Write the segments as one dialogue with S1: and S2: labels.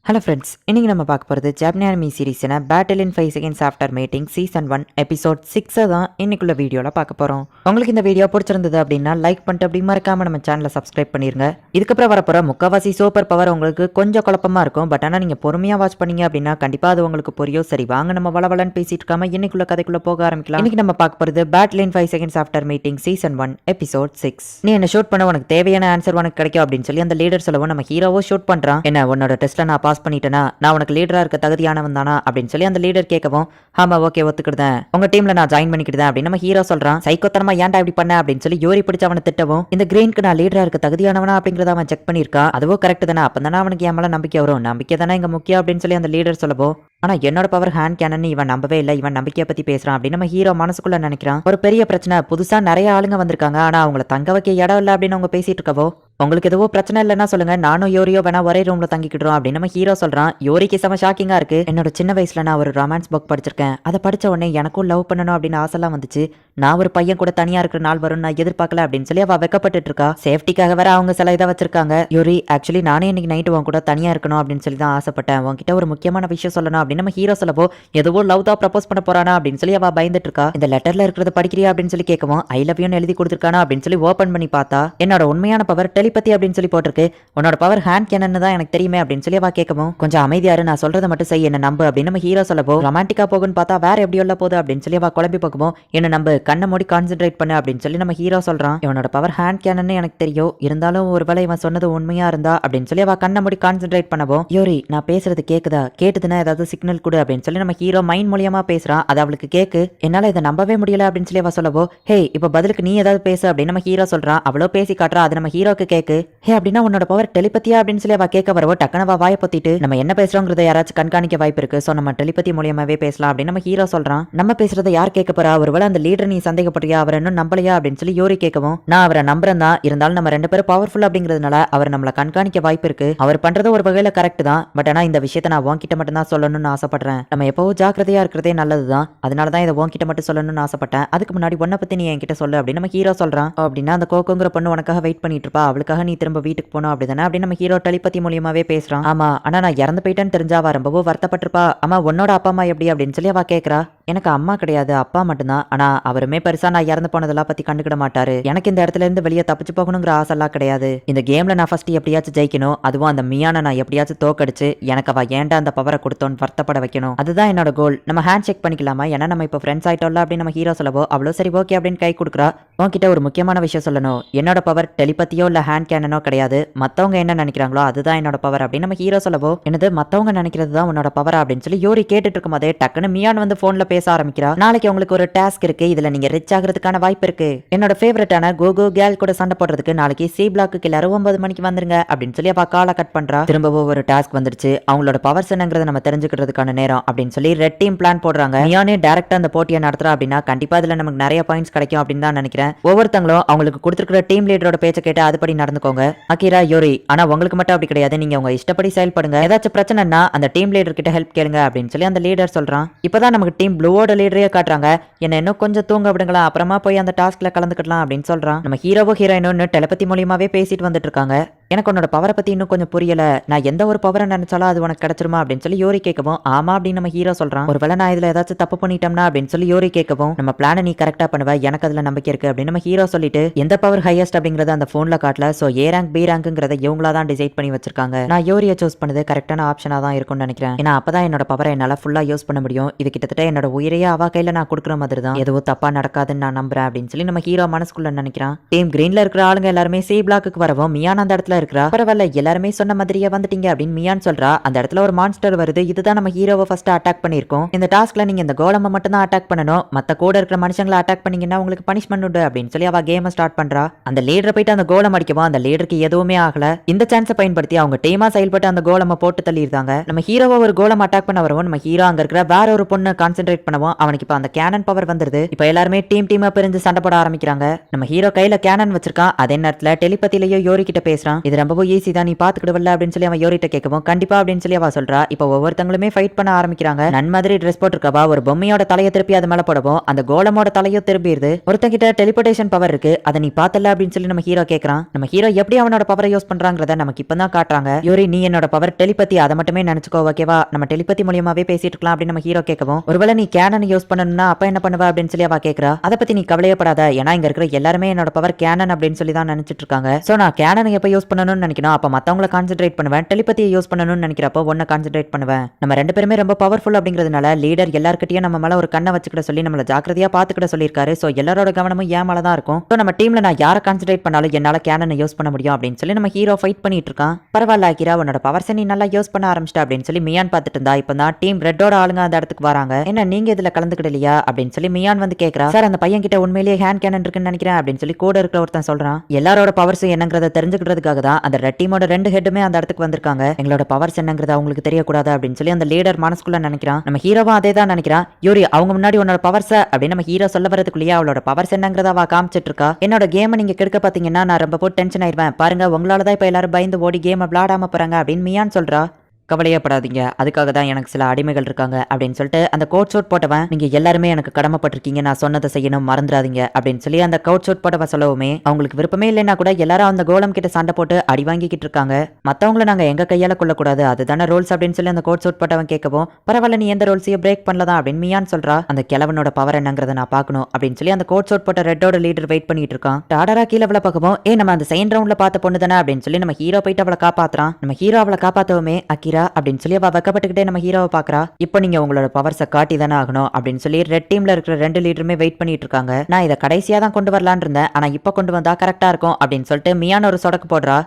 S1: Hello friends, இன்னைக்கு நம்ம பார்க்க போகிறது ஜாப்பனீஸ் அனிமி சீரிஸின battle in 5 seconds after meeting season 1 episode 6 தான் இன்னைக்குள்ள வீடியோவில் பார்க்க போகிறோம். உங்களுக்கு இந்த வீடியோ பிடிச்சிருந்தது அப்படின்னா லைக் பண்ணிட்டு அப்படி மறக்காம நம்ம சேனலை சப்ஸ்கிரைப் பண்ணிருங்க. இதுக்கப்புறம் வரப்போகிற முக்கால்வாசி சூப்பர் பவர் உங்களுக்கு கொஞ்சம் குழப்பமா இருக்கும். பட் ஆனால் நீங்கள் பொறுமையாக வாட்ச் பண்ணீங்க அப்படின்னா கண்டிப்பாக அது உங்களுக்கு புரியும். சரி வாங்க நம்ம வளவலன்னு பேசிட்டு இருக்காம இன்னைக்குள்ள கதைக்குள்ள போக ஆரம்பிக்கலாம். இன்னைக்கு நம்ம பார்க்க போகிறது battle in 5 seconds after meeting season 1 episode 6. நீ என்ன ஷூட் பண்ண உனக்கு தேவையான ஆன்சர் உனக்கு கிடைக்கும் அப்படின்னு சொல்லி அந்த லீடர் சொல்லவும் நம்ம ஹீரோவோ ஷூட் பண்றான். என்ன உன்னோட டெஸ்ட்ல நான் பாஸ் பண்ணிட்டேனா, நான் உனக்கு லீடரா இருக்க தகுதியானவன் தானா அப்படின்னு சொல்லி அந்த லீடர் கேட்கவும், ஆமா ஓகே ஒத்துக்கிட்டேன், உங்க டீம்ல நான் ஜாயின் பண்ணிக்கிட்டேன் அப்படின்னு நம்ம ஹீரோ சொல்றான். சைக்கோத்தனமா ஏன்டா இப்படி பண்ண அப்படின்னு சொல்லி யோரி பிடிச்ச அவனை திட்டவும், இந்த கிரீனுக்கு நான் லீடரா இருக்க தகுதியானவனா அப்படிங்கறத அவன் செக் பண்ணிருக்கான். அதுவோ கரெக்ட் தானே, அப்ப தானே அவனுக்கு என் மேல நம்பிக்கை வரும். நம்பிக்கை தானே இங்க முக்கியம் அப்படின்னு சொல்லி அந்த லீடர் சொல்லவும், ஆனா என்னோட பவர் ஹேண்ட் கேனன் இவன் நம்பவே இல்லை, இவன் நம்பிக்கையை பத்தி பேசுறான் அப்படின்னு நம்ம ஹீரோ மனசுக்குள்ள நினைக்கிறான். ஒரு பெரிய பிரச்சனை, புதுசா நிறைய ஆளுங்க வந்திருக்காங்க, ஆனா அவங்கள தங்க வைக்க இடம் இல்லை அப்படின்னு அவங்க பேசிட்டு இருக்கவோ, உங்களுக்கு எதுவோ பிரச்சனை இல்லைன்னா சொல்லுங்க, நானும் யோரியோ வேணா ஒரே ரூம்ல தங்கிக்கிடுறோம் அப்படின்னு நம்ம ஹீரோ சொல்றான். யோரிக்கு செம ஷாக்கிங்கா இருக்கு. என்னோட சின்ன வயசுல நான் ஒரு ரொமான்ஸ் புக் படிச்சிருக்கேன், அதை படிச்ச உடனே எனக்கும் லவ் பண்ணணும் அப்படின்னு ஆசைலாம் வந்துச்சு. நான் ஒரு பையன் கூட தனியா இருக்கிற நாள் வரும் நான் எதிர்பார்க்கல அப்படின்னு சொல்லி அவ வெக்கப்பட்டு இருக்கா. சேஃப்டிக்காக வேற அவங்க சில இதை வச்சிருக்காங்க. யோரி ஆக்சுவலி நானே இன்னைக்கு நைட்டு உன் கூட தனியா இருக்கணும் அப்படின்னு சொல்லி தான் ஆசைப்பட்டேன். உன்கிட்ட ஒரு முக்கியமான விஷயம் சொல்லணும் அப்படின்னு நம்ம ஹீரோ சொல்லவோ, எதுவோ லவ் தான் ப்ரப்போஸ் பண்ண போறானா அப்படின்னு சொல்லி அவ பயந்துட்டு இருக்கா. இந்த லெட்டர்ல இருக்கிறத படிக்கிறியா அப்படின்னு சொல்லி கேட்கவும், ஐ லவ் யூன்னு எழுதி கொடுத்துருக்கானா அப்படின்னு சொல்லி ஓபன் பண்ணி பார்த்தா, என்னோட உண்மையான பவர் டெலிபதி அப்படின்னு சொல்லி போட்டிருக்கு. உன்னோட பவர் ஹேண்ட் கேனன் தான் எனக்கு தெரியுமே அப்படின்னு சொல்லி அவ கேட்கவும், கொஞ்சம் அமைதியாரு, நான் சொல்றதை மட்டும் செய், என்ன நம்பு அப்படின்னு நம்ம ஹீரோ சொல்லவோ, ரொமான்டிக்கா போகுன்னு பார்த்தா வேற எப்படி உள்ள போகுது அப்படின்னு சொல்லி அவ குழம்பி போகவும், என்ன நம்பு, கண்ணை மூடி கான்சென்ட்ரேட் பண்ணு அப்படின்னு சொல்லி நம்ம ஹீரோ சொல்றான். இவனோட பவர் ஹேண்ட் கேனன் எனக்கு தெரியும், இருந்தாலும் ஒருவேளை இவன் சொன்னது உண்மையா இருந்தா அப்படின்னு சொல்லி அவ கண்ணை மூடி கான்சென்ட்ரேட் பண்ணவும், யோரி நான் பேசுறது கேக்குதா, கேட்டுதுன்னா ஏதாவது சிக்னல் கொடு அப்படின்னு சொல்லி நம்ம ஹீரோ மைண்ட் மூலியமா பேசுறான். அது அவளுக்கு கேக்கு. என்னால இதை நம்பவே முடியல அப்படின்னு சொல்லி அவ சொல்லவோ, ஹே இப்ப பதிலுக்கு நீ ஏதாவது பேசு அப்படின்னு நம்ம ஹீரோ சொல்றான். அவ்வளோ பேசி காட்டுறா. அது நம்ம ஹீரோக்கு கேக்கு. ஹே அப்படின்னா உன்னோட பவர் டெலிபதியா அப்படின்னு சொல்லி அவ கேட்க வரவோ, டக்குனு வாயை பொத்திட்டு, நம்ம என்ன பேசுறோங்கிறத யாராச்சும் கண்காணிக்க வாய்ப்பு இருக்கு, சோ நம்ம டெலிபதி மூலியமாவே பேசலாம் அப்படின்னு நம்ம ஹீரோ சொல்றான். நம்ம பேசுறதை யார் கேட்க போறா, ஒருவேளை அந்த லீடர் நீ சந்தேகப்பட்டியா, அவர் இன்னும் நம்பலையா அப்படின்னு சொல்லி யோரி கேட்கவும், நான் அவரை நம்புறேன் தான், இருந்தாலும் நம்ம ரெண்டு பேரும் பவர்ஃபுல் அப்படிங்கிறதுனால அவர் நம்மள கண்காணிக்க வாய்ப்பு இருக்கு. அவர் பண்றது ஒரு வகையில கரெக்ட் தான். பட் ஆனா இந்த விஷயத்தை நான் உன்கிட்ட மட்டும் தான் சொல்லணும்னு ஆசைப்படுறேன். நம்ம எப்பவும் ஜாக்கிரதையா இருக்கிறதே நல்லதுதான். அதனால தான் இதை உன்கிட்ட மட்டும் சொல்லணும்னு ஆசைப்பட்டேன். அதுக்கு முன்னாடி உன்னை பத்தி நீ என்கிட்ட சொல்லு அப்படின்னு நம்ம ஹீரோ சொல்றான். அப்படின்னா அந்த கோகோங்கிற பொண்ணு உனக்காக வெயிட் பண்ணிட்டு இருப்பா, அவளுக்காக நீ திரும்ப வீட்டுக்கு போனோம் அப்படிதானே அப்படின்னு நம்ம ஹீரோ டெலிபதி மூலியமாவே பேசுறான். ஆமா, ஆனா நான் இறந்து போயிட்டேன்னு தெரிஞ்சா அவ ரொம்பவும் வருத்தப்பட்டிருப்பா. அம்மா உன்னோட அப்பா அம்மா எப்படி அப்படின்னு சொல்லி அவ கேட்கறா. எனக்கு அம்மா கிடையாது, அப்பா மட்டும்தான். ஆனா அவருமே பெருசா நான் இறந்து போனதெல்லாம் பத்தி கண்டுக்கிட மாட்டாரு. எனக்கு இந்த இடத்துல இருந்து வெளியே தப்பிச்சு போகணுங்கிற ஆசைலாம் கிடையாது. இந்த கேம்ல நான் ஃபர்ஸ்ட் எப்படியாச்சும் ஜெயிக்கணும், அதுவும் அந்த மியான நான் எப்படியாச்சும் தோக்கடிச்சு எனக்கு அவ ஏன்டா அந்த பவரை கொடுத்தோன்னு வருத்தப்பட வைக்கணும். அதுதான் என்னோட கோல். நம்ம ஹேண்ட் செக் பண்ணிக்கலாமா, ஏன்னா நம்ம இப்போ ஃப்ரெண்ட்ஸ் ஆயிட்டோம்ல அப்படின்னு நம்ம ஹீரோ சொல்லவோ, அவ்வளோ சரி ஓகே அப்படின்னு கை கொடுக்குறா. உன்கிட்ட ஒரு முக்கியமான விஷயம் சொல்லணும். என்னோட பவர் டெலிபதியோ இல்ல ஹேண்ட் கேனனோ கிடையாது, மத்தவங்க என்ன நினைக்கிறாங்களோ அதுதான் என்னோட பவர் அப்படின்னு நம்ம ஹீரோ சொல்லவோ, என்னது மத்தவங்க நினைக்கிறது தான் உன்னோட பவர் அப்படின்னு சொல்லி யோரி கேட்டுட்டு இருக்கும் போதே டக்குன்னு மியான் வந்து போன்ல பேச ஆரம்பிக்கிறா. நாளைக்கு உங்களுக்கு ஒரு டாஸ்க் இருக்கு, இதுல நீங்க ரிச் ஆகிறதுக்கான வாய்ப்பு இருக்கு. என்னோட ஃபேவரட்டான கோகோ கேல் கூட சண்டை போடுறதுக்கு நாளைக்கு சி பிளாக்கு எல்லாரும் 9 மணிக்கு வந்துருங்க அப்படின்னு சொல்லி அவ காலை கட் பண்றா. திரும்பவும் ஒரு டாஸ்க் வந்துருச்சு, அவங்களோட பவர்ஸ் என்னங்கறத நம்ம தெரிஞ்சுக்கிறதுக்கான நேரம் அப்படின்னு சொல்லி ரெட் டீம் பிளான் போடுறாங்க. மியானே டைரக்டா அந்த போட்டியை நடத்துறா அப்படின்னா கண்டிப்பா இதுல நமக்கு நிறைய பாயிண்ட்ஸ் கிடைக்கும் அப்படின்னு தான் நினைக்கிறேன். ஒவ்வொருத்தங்களும் அவங்களுக்கு கொடுத்துருக்கிற டீம் லீடரோட பேச்சை கேட்டு அதுபடி நடந்துக்கோங்க. அகிரா, யோரி, ஆனா உங்களுக்கு மட்டும் அப்படி கிடையாது, நீங்க உங்க இஷ்டப்படி செயல்படுங்க. ஏதாச்சும் பிரச்சனைனா அந்த டீம் லீடர் கிட்ட ஹெல்ப் கேளுங்க அப்படின்னு சொல்லி அந்த லீடர் சொல்றான். இப்பதான் நமக்கு டீம் ப்ளூவோட லீடரே காட்டுறாங்க. என்ன இன்னும் கொஞ்சம் தூங்க விடுங்களா, அப்புறமா போய் அந்த டாஸ்க்ல கலந்துக்கலாம் அப்படின்னு சொல்றான். நம்ம ஹீரோவோ ஹீரோயினும் டெலிபதி மூலியமாவே பேசிட்டு வந்துட்டு இருக்காங்க. எனக்கு உன்னோட பவரை பத்தி இன்னும் கொஞ்சம் புரியல, நான் எந்த ஒரு பவரை நினைச்சாலும் அது உனக்கு கிடைச்சிருமா அப்படின்னு சொல்லி யோரி கேட்கவும், ஆமா அப்படின்னு நம்ம ஹீரோ சொல்றான். ஒருவேளை நான் இதுல ஏதாச்சும் தப்பு பண்ணிட்டோம்னா அப்படின்னு சொல்லி யோரி கேட்கவும், நம்ம பிளானை நீ கரெக்டா பண்ணுவ, எனக்கு அதுல நம்பிக்கை இருக்கு அப்படின்னு நம்ம ஹீரோ சொல்லிட்டு, எந்த பவர் ஹையஸ்ட் அப்படிங்கறத அந்த போன்ல காட்டல, சோ ஏ ரேங்க் பி ரேங்க்ங்கிறத இவங்களா தான் டிசைட் பண்ணி வச்சிருக்காங்க. நான் யோரியை சூஸ் பண்ணது கரெக்டான ஆப்ஷனா தான் இருக்கும்னு நினைக்கிறேன். ஏன்னா அப்பதான் என்னோட பவரை என்னால ஃபுல்லா யூஸ் பண்ண முடியும். இது கிட்டத்தட்ட என்னோட உயிரையே அவ கையில நான் கொடுக்குற மாதிரி தான், எதுவும் தப்பா நடக்காதுன்னு நான் நம்புறேன் அப்படின்னு சொல்லி நம்ம ஹீரோ மனசுக்குள்ள நினைக்கிறான். டீம் கிரீன்ல இருக்கிற ஆளுங்க எல்லாருமே சி பிளாக்கு வரவும் மியான் அந்த இடத்துல இருக்கிறா. பரவாயில்ல எல்லாருமே சொன்ன மாதிரியே வந்துட்டீங்க அப்படின்னு மியான் சொல்றா. அந்த இடத்துல ஒரு மான்ஸ்டர் வருது, இதுதான் நம்ம ஹீரோவை ஃபர்ஸ்ட் அட்டாக் பண்ணிருக்கோம். இந்த டாஸ்க்ல நீங்க இந்த கோலமை மட்டும் தான் அட்டாக் பண்ணணும், மத்த கூட இருக்கிற மனுஷங்களை அட்டாக் பண்ணீங்கன்னா உங்களுக்கு பனிஷ்மெண்ட் உண்டு அப்படின்னு சொல்லி அவ கேமை ஸ்டார்ட் பண்றா. அந்த லீடரை போயிட்டு அந்த கோலம் அடிக்கவும் அந்த லீடருக்கு எதுவுமே ஆகல. இந்த சான்ஸை பயன்படுத்தி அவங்க டீமா செயல்பட்டு அந்த கோலமை போட்டு தள்ளியிருந்தாங்க. நம்ம ஹீரோவை ஒரு கோலம் அட்டாக் பண்ண வரவும் நம்ம ஹீரோ அங்க இருக்கிற வேற ஒரு பொண்ணு கான்சென்ட்ரேட் பண்ணுவோம். அவனுக்கு இப்ப அந்த கேனன் பவர் வந்துருது. இப்ப எல்லாருமே டீமா பிரிஞ்சு சண்டை போட ஆரம்பிக்கிறாங்க. நம்ம ஹீரோ கையில கேனன் வச்சிருக்கான். அதே நேரத்துல டெலிபதியிலேயே யோரி கிட்ட பேசுறான். இது ரொம்பவும் ஈஸி தான், நீ பாத்துக்கிடுவல்ல அப்படின்னு சொல்லி அவன் யோரிட்ட கேட்கவும் கண்டிப்பா அப்படின்னு சொல்லி அவ சொல்றா. இப்ப ஒவ்வொருத்தங்களுமே ஃபைட் பண்ண ஆரம்பிக்கிறாங்க. நன் மாதிரி ட்ரெஸ் போட்டிருக்கவா ஒரு பொம்மையோட தலையை திருப்பி அது மேல போடவும் அந்த கோலமோட தலையோ திரும்பிடுது. ஒருத்தங்கிட்ட டெலிபோர்டேஷன் பவர் இருக்கு, அதை நீ பார்த்தல அப்படின்னு சொல்லி நம்ம ஹீரோ கேட்கறான். நம்ம ஹீரோ எப்படி அவனோட பவரை யூஸ் பண்றாங்கறத நமக்கு இப்பதான் காட்டுறாங்க. யோரி நீ என்னோட பவர் டெலிபதி, அதை மட்டுமே நினைச்சுக்கோ ஓகேவா, நம்ம டெலிபதி மூலமாவே பேசிட்டு இருக்கலாம் அப்படின்னு நம்ம ஹீரோ கேட்கவும் ஒருவேளை நீ கேனன் யூஸ் பண்ணணும்னா அப்ப என்ன பண்ணுவ அப்படின்னு சொல்லி அவ கேட்கறா. அதை பத்தி நீ கவலையப்படாத, ஏன்னா இங்க இருக்கிற எல்லாருமே என்னோட பவர் கேனன் அப்படின்னு சொல்லி தான் நினைச்சிட்டு இருக்காங்க. சோ நான் கேனன் எப்ப யூஸ் பண்ணணும்னு நினைக்கணும் அப்ப மத்தவங்களை கான்சென்ட்ரேட் பண்ணுவேன், டெலிபதியை யூஸ் பண்ணணும்னு நினைக்கிறப்போ ஒன்ன கான்சென்ட்ரேட் பண்ணுவேன். நம்ம ரெண்டு பேருமே ரொம்ப பவர்ஃபுல் அப்படிங்கிறதுனால லீடர் எல்லார்கிட்டயும் நம்ம மேல ஒரு கண்ணை வச்சுக்கிட சொல்லி நம்மள ஜாக்கிரதையா பாத்துக்கிட சொல்லியிருக்காரு. சோ எல்லாரோட கவனமும் ஏன் மேல தான் இருக்கும். சோ நம்ம டீம்ல நான் யாரை கான்சென்ட்ரேட் பண்ணாலும் என்னால கேனனை யூஸ் பண்ண முடியும் அப்படின்னு சொல்லி நம்ம ஹீரோ ஃபைட் பண்ணிட்டு இருக்கான். பரவாயில்ல அகிரா, உன்னோட பவர்ஸை நீ நல்லா யூஸ் பண்ண ஆரம்பிச்சிட்ட அப்படின்னு சொல்லி மியான் பார்த்துட்டு இருந்தா. இப்போ தான் டீம் ரெட்டோட ஆளுங்க அந்த இடத்துக்கு வராங்க. என்ன நீங்க இதுல கலந்துக்கிடலையா அப்படின்னு சொல்லி மியான் வந்து கேட்கறா. சார் அந்த பையன் கிட்ட உண்மையிலேயே ஹேண்ட் கேனன் இருக்குன்னு நினைக்கிறேன் அப்படின்னு சொல்லி கூட இருக்கிற ஒருத்தன் சொல்றான். எல்லாரோட பவர்ஸ் என்னங்கறத தெரிஞ்சுக்கிறதுக்காக தான் அந்த ரெட் டீமோட ரெண்டு ஹெட்டுமே அந்த இடத்துக்கு வந்திருக்காங்க. எங்களோட பவர்ஸ் என்னங்கறது அவங்களுக்கு தெரியக்கூடாது அப்படின்னு சொல்லி அந்த லீடர் மனசுக்குள்ள நினைக்கிறான். நம்ம ஹீரோவும் அதே தான் நினைக்கிறான். யோரி அவங்க முன்னாடி உன்னோட பவர்ஸ் அப்படின்னு நம்ம ஹீரோ சொல்ல வரதுக்குள்ளேயே அவளோட பவர்ஸ் என்னங்கறத அவ காமிச்சிட்டு இருக்கா. என்னோட கேமை நீங்க கெடுக்க பாத்தீங்கன்னா நான் ரொம்ப போட்டு டென்ஷன் ஆயிடுவேன், பாருங்க உங்களாலதான் இப்ப எல்லாரும் பயந்து ஓடி கேம் விளையாடாம போறாங்க அப்படின்னு மியான் சொல்றா. கவலையப்படாதீங்க, அதுக்காக தான் எனக்கு சில அடிமைகள் இருக்காங்க அப்படின்னு சொல்லிட்டு அந்த கோட் சூட் போட்டவன் நீங்க எல்லாருமே எனக்கு கடமைப்பட்டிருக்கீங்க, நான் சொன்னதை செய்யணும் மறந்துடாதீங்க அப்படின்னு சொல்லி அந்த கோட் சூட் போட்டவன் சொல்லவுமே அவங்களுக்கு விருப்பமே இல்லைன்னா கூட எல்லாரும் அந்த கோலம் கிட்ட சண்டை போட்டு அடி வாங்கிக்கிட்டு இருக்காங்க. மத்தவங்களை நாங்க எங்க கையால கொள்ளக்கூடாது, அதுதானே ரூல்ஸ் அப்படின்னு சொல்லி அந்த கோட் சூட் போட்டவன் கேட்கவும் பரவாயில்ல நீ எந்த ரூல்ஸையும் பிரேக் பண்ணலதான் அப்படின்னு மியான் சொல்றா. அந்த கிழவனோட பவர் என்னங்கிறத நான் பார்க்கணும் அப்படின்னு சொல்லி அந்த கோட் சூட் போட்ட ரெட்டோட லீடர் வெயிட் பண்ணிட்டு இருக்கான். டாடரா கீழே அவளை பார்க்கவும் நம்ம அந்த செகண்ட் ரவுண்ட்ல பார்த்த பொண்ணு தானே அப்படின்னு சொல்லி நம்ம ஹீரோ போயிட்டு அவளை காப்பாத்துறான். நம்ம ஹீரோ அவளை காப்பாத்தவுமே அகிரா அப்படின்னு சொல்லி அவ வெக்கப்பட்டுக்கிட்டே நம்ம ஹீரோவை பாக்குறா. இப்போ நீங்க உங்களோட பவர்ஸை காட்டி தானே ஆகணும் அப்படின்னு சொல்லி ரெட் டீம்ல இருக்கிற ரெண்டு லீடருமே வெயிட் பண்ணிட்டு இருக்காங்க. நான் இதை கடைசியா தான் கொண்டு வரலான்னு இருந்தேன், ஆனா இப்ப கொண்டு வந்தா கரெக்டா இருக்கும் அப்படின்னு சொல்லிட்டு மியான் ஒரு சொடக்கு போடுறா.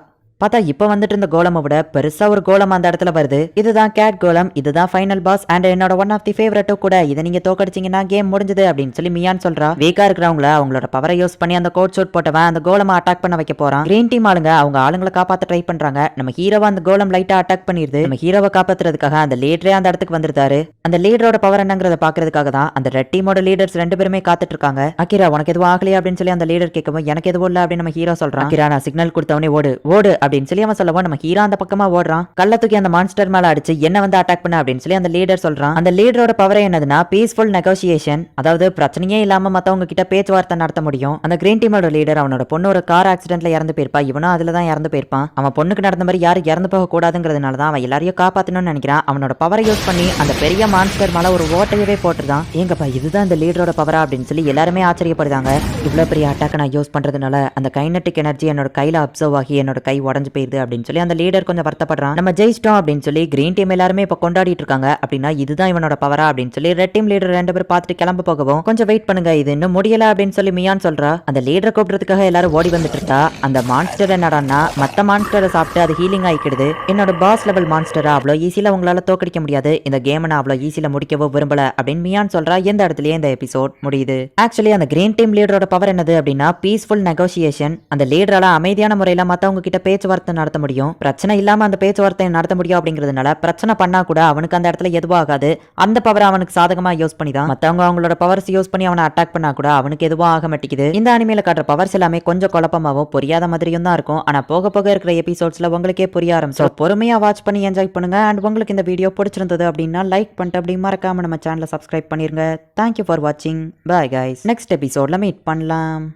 S1: பார்த்தா இப்ப வந்துட்டு இருந்த கோலமை விட பெருசா ஒரு கோலம் அந்த இடத்துல வருது. இதுதான் கேட் கோலம், இதுதான் ஃபைனல் பாஸ் அண்ட் என்னோட ஒன் ஆஃப் தி ஃபேவரட்டும் கூட. இதை நீங்க தோக்கடிச்சீங்கன்னா கேம் முடிஞ்சது அப்படின்னு சொல்லி மியான் சொல்றா. வீக்கா இருக்கிறவங்கள அவங்களோட பவரை யூஸ் பண்ணி அந்த கோட் ஷூட் போட்டவன் அந்த கோலமா அட்டாக் பண்ண வைக்க போறான். கிரீன் டீம் ஆளுங்க அவங்க ஆளுங்களை காப்பாத்த ட்ரை பண்றாங்க. நம்ம ஹீரோவை அந்த கோலம் லைட்டா அட்டாக் பண்ணிருது. நம்ம ஹீரோவை காப்பாத்துறதுக்காக அந்த லீடரே அந்த இடத்துக்கு வந்துருந்தாரு. அந்த லீடரோட பவர் என்னங்கறத பாக்குறதுக்காக தான் அந்த ரெட் டீமோட லீடர்ஸ் ரெண்டு பேருமே காத்துட்டு இருக்காங்க. அகிரா உனக்கு எதுவும் ஆகலையா அப்படின்னு சொல்லி அந்த லீடர் கேட்கவும் எனக்கு எதுவும் இல்ல அப்படின்னு நம்ம ஹீரோ சொல்றான். அகிரா நான் சிக்னல் கொடுத்தவனே ஓடு ஓடு அப்படின்னு சொல்லி அவன் சொல்லவும் நம்ம ஹீரோ அந்த பக்கமா ஓடுறான். கல்ல தூக்கி அந்த மான்ஸ்டர் மேல அடிச்சு என்ன வந்து அட்டாக் பண்ண அப்படின்னு சொல்லி அந்த லீடர் சொல்றான். அந்த லீடரோட பவர் என்னதுன்னா பீஸ்ஃபுல் நெகோசியேஷன், அதாவது பிரச்சனையே இல்லாம மத்தவங்க கிட்ட பேச்சுவார்த்தை நடத்த முடியும். அந்த கிரீன் டீமோட லீடர் அவனோட பொண்ணு ஒரு கார் ஆக்சிடென்ட்ல இறந்து போயிருப்பா, இவனும் அதுல தான் இறந்து போயிருப்பான். அவன் பொண்ணுக்கு நடந்த மாதிரி யாரும் இறந்து போக கூடாதுங்கிறதுனால தான் அவன் எல்லாரையும் காப்பாத்தணும்னு நினைக்கிறான். அவனோட பவரை யூஸ் பண்ணி அந்த பெரிய மான்ஸ்டர் மேல ஒரு ஓட்டையவே போட்டுதான். ஏங்கப்பா இதுதான் இந்த லீடரோட பவரா அப்படின்னு சொல்லி எல்லாருமே ஆச்சரியப்படுறாங்க. இவ்வளவு பெரிய அட்டாக் நான் யூஸ் பண்றதுனால அந்த கைனட்டிக் எனர்ஜி என்னோட கையில அப்சர்வ் ஆகி என்னோட கை உடஞ்சு போயிருது அப்படின்னு சொல்லி அந்த லீடர் கொஞ்சம் வருத்தப்படுறான். நம்ம ஜெயிச்சிட்டோம் அப்படின்னு சொல்லி கிரீன் டீம் எல்லாருமே இப்ப கொண்டாடிட்டு இருக்காங்க. அப்படின்னா இதுதான் இவனோட பவரா அப்படின்னு சொல்லி ரெட் டீம் லீடர் ரெண்டு பேரும் பார்த்துட்டு கிளம்ப போகவும் கொஞ்சம் வெயிட் பண்ணுங்க இது இன்னும் முடியல அப்படின்னு சொல்லி மியான் சொல்றா. அந்த லீடரை கூப்பிடுறதுக்காக எல்லாரும் ஓடி வந்துட்டு இருக்கா. அந்த மான்ஸ்டர் என்னடான்னா மத்த மான்ஸ்டரை சாப்பிட்டு அது ஹீலிங் ஆயிக்கிடுது. என்னோட பாஸ் லெவல் மான்ஸ்டரா அவ்வளோ ஈஸியில உங்களால தோக்கடிக்க முடியாது, இந்த கேம் நான் அவ்வளோ ஈஸியில முடிக்கவோ விரும்பல அப்படின்னு மியான் சொல்றா. எந்த இடத்துலயே இந்த எபிசோட் முடியுது. ஆக்சுவலி அந்த கிரீன் டீம் லீடரோட பவர் என்னது அப்படின்னா பீஸ்ஃபுல் நெகோசியேஷன். அந்த லீடரால அமைதியான முறையில மத்தவங்க கிட்ட பேச்சுவார்த்தை நடத்த முடியும், பிரச்சனை இல்லாம அந்த பேச்சுவார்த்தையை நடத்த முடியும். அப்படிங்கிறதுனால பிரச்சனை பண்ணா கூட அவனுக்கு அந்த இடத்துல எதுவும் ஆகாது. அந்த பவர் அவனுக்கு சாதகமா யூஸ் பண்ணி தான் மத்தவங்க அவங்களோட பவர்ஸ் யூஸ் பண்ணி அவனை அட்டாக் பண்ணா கூட அவனுக்கு எதுவும் ஆக மாட்டேங்குது. இந்த அனிமேல காட்டுற பவர்ஸ் எல்லாமே கொஞ்சம் குழப்பமாவும் புரியாத மாதிரியும் தான் இருக்கும். ஆனா போக போக இருக்கிற எபிசோட்ஸ்ல உங்களுக்கே புரிய ஆரம்பிச்சு பொறுமையா வாட்ச் பண்ணி என்ஜாய் பண்ணுங்க. அண்ட் உங்களுக்கு இந்த வீடியோ பிடிச்சிருந்தது அப்படின்னா லைக் பண்ணிட்டு அப்படி மறக்காம நம்ம சேனலை சப்ஸ்கிரைப் பண்ணிருங்க. தேங்க்யூ ஃபார் வாட்சிங். பை கைஸ், நெக்ஸ்ட் எபிசோட்ல மீட் பண்ணலாம்.